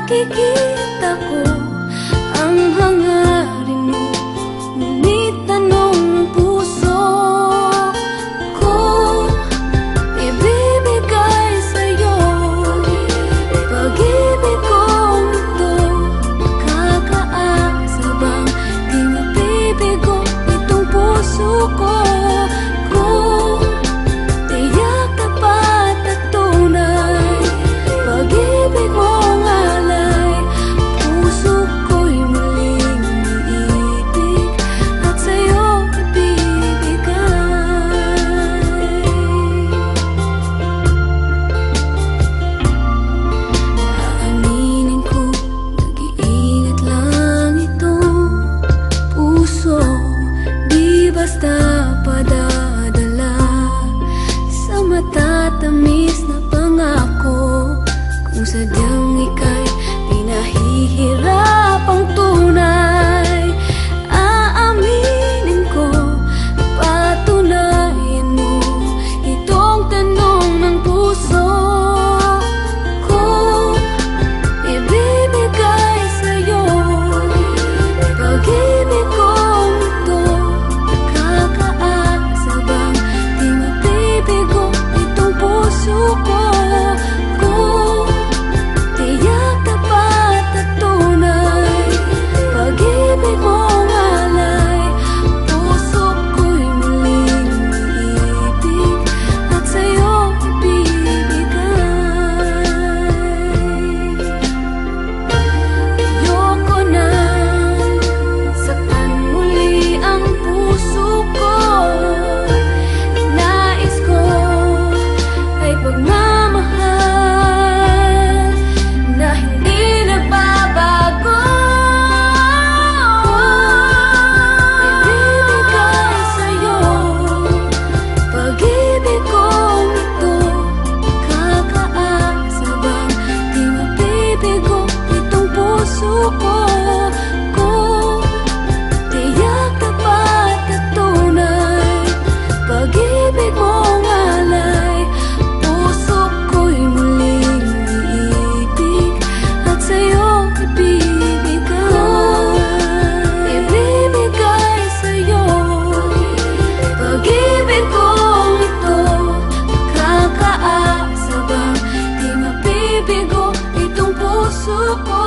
nakikita ko ang hangarin mo, ngunit tanong ng puso ko, ibibigay sa'yo pag-ibig kong ito. Kakaasa bang di mabibigo itong puso ko? Tiyak, tapat at tunay, pag-ibig mong alay, puso ko'y muling iibig at sa'yo ibibigay. Aaminin ko, nag-iingat lang itong puso, di basta padadala sa matatamis na pangako. Kung sadyang ika'y pinahihirapang tunay, aaminin ko, patunayan mo itong tanong ng puso ko. Ibibigay sa'yo pag-ibig kong ito. Nakakaasa bang di mabibigo itong puso ko? Tiyak, tapat at tunay, pag-ibig mong alay, puso ko'y muling iibig at sa'yo ibibigay. Ayoko na saktan muli ang puso ko. Nais ko ay pagmamahal na hindi nagbabago. Ibibigay sa'yo pag-ibig kong ito. Kakaasa bang di mabibigo itong puso ko? Tiyak, tapat at tunay, pag-ibig mong alay, puso ko'y muling iibig at sa'yo ibibigay. Ibibigay sa'yo pag-ibig kong ito. Kakaasa bang di mabibigo itong puso ko?